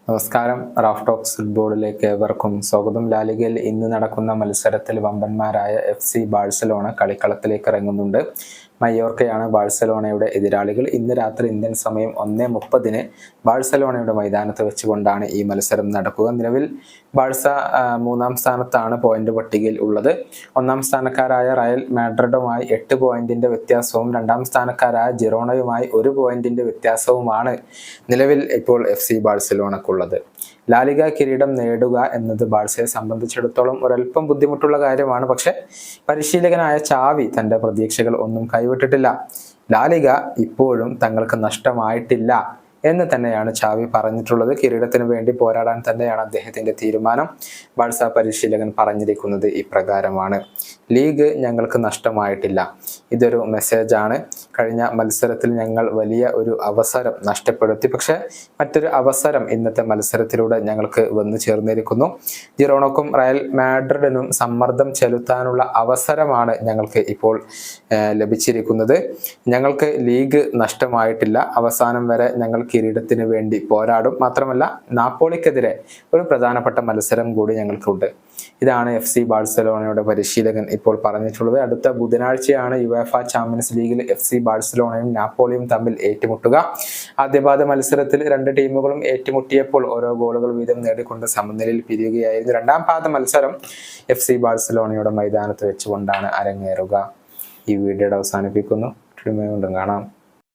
നമസ്കാരം. Raf talks ഫുട്ബോളിലേക്ക് ഏവർക്കും സ്വാഗതം. ലാലിഗയിൽ ഇന്ന് നടക്കുന്ന മത്സരത്തിൽ വമ്പന്മാരായ FC ബാഴ്സലോണ കളിക്കളത്തിലേക്ക് ഇറങ്ങുന്നുണ്ട്. മയോർക്കയാണ് ബാഴ്സലോണയുടെ എതിരാളികൾ. ഇന്ന് രാത്രി ഇന്ത്യൻ സമയം 1:30 ബാഴ്സലോണയുടെ മൈതാനത്ത് വെച്ചുകൊണ്ടാണ് ഈ മത്സരം നടക്കുക. നിലവിൽ ബാഴ്സ 3-ാം സ്ഥാനത്താണ് പോയിന്റ് പട്ടികയിൽ ഉള്ളത്. 1-ാം സ്ഥാനക്കാരായ റയൽ മാഡ്രിഡുമായി 8 പോയിന്റിന്റെ വ്യത്യാസവും 2-ാം സ്ഥാനക്കാരായ ജിറോണയുമായി 1 പോയിന്റിന്റെ വ്യത്യാസവുമാണ് നിലവിൽ ഇപ്പോൾ FC ബാഴ്സലോണക്കുള്ളത്. ലാലിഗ കിരീടം നേടുക എന്നത് ബാഴ്സയെ സംബന്ധിച്ചിടത്തോളം ഒരല്പം ബുദ്ധിമുട്ടുള്ള കാര്യമാണ്. പക്ഷെ പരിശീലകനായ ചാവി തന്റെ പ്രതീക്ഷകൾ ഒന്നും കൈവിട്ടിട്ടില്ല. ലാലിഗ ഇപ്പോഴും തങ്ങൾക്ക് നഷ്ടമായിട്ടില്ല എന്ന് തന്നെയാണ് ചാവി പറഞ്ഞിട്ടുള്ളത്. കിരീടത്തിന് വേണ്ടി പോരാടാൻ തന്നെയാണ് അദ്ദേഹത്തിന്റെ തീരുമാനം. ബാഴ്സ പരിശീലകൻ പറഞ്ഞിരിക്കുന്നത് ഇപ്രകാരമാണ്: ലീഗ് ഞങ്ങൾക്ക് നഷ്ടമായിട്ടില്ല. ഇതൊരു മെസ്സേജാണ്. കഴിഞ്ഞ മത്സരത്തിൽ ഞങ്ങൾ വലിയ ഒരു അവസരം നഷ്ടപ്പെടുത്തി. പക്ഷെ മറ്റൊരു അവസരം ഇന്നത്തെ മത്സരത്തിലൂടെ ഞങ്ങൾക്ക് വന്നു ചേർന്നിരിക്കുന്നു. ജിറോണക്കും റയൽ മാഡ്രിഡിനും സമ്മർദ്ദം ചെലുത്താനുള്ള അവസരമാണ് ഞങ്ങൾക്ക് ഇപ്പോൾ ലഭിച്ചിരിക്കുന്നത്. ഞങ്ങൾക്ക് ലീഗ് നഷ്ടമായിട്ടില്ല. അവസാനം വരെ ഞങ്ങൾ കിരീടത്തിന് വേണ്ടി പോരാടും. മാത്രമല്ല, നാപ്പോളിക്കെതിരെ ഒരു പ്രധാനപ്പെട്ട മത്സരം കൂടി ഞങ്ങൾക്കുണ്ട്. ഇതാണ് FC ബാഴ്സലോണയുടെ പരിശീലകൻ ഇപ്പോൾ പറഞ്ഞിട്ടുള്ളത്. അടുത്ത ബുധനാഴ്ചയാണ് യുവേഫ ചാമ്പ്യൻസ് ലീഗിൽ FC ബാഴ്സലോണയും നാപ്പോളിയും തമ്മിൽ ഏറ്റുമുട്ടുക. ആദ്യപാദ മത്സരത്തിൽ 2 ടീമുകളും ഏറ്റുമുട്ടിയപ്പോൾ ഓരോ ഗോളുകൾ വീതം നേടിക്കൊണ്ട് സമനിലയിൽ പിരിയുകയായിരുന്നു. 2-ാം പാദ മത്സരം FC ബാഴ്സലോണയുടെ മൈതാനത്ത് വെച്ചുകൊണ്ടാണ് അരങ്ങേറുക. ഈ വീഡിയോയുടെ അവസാനിപ്പിക്കുന്നു. കാണാം.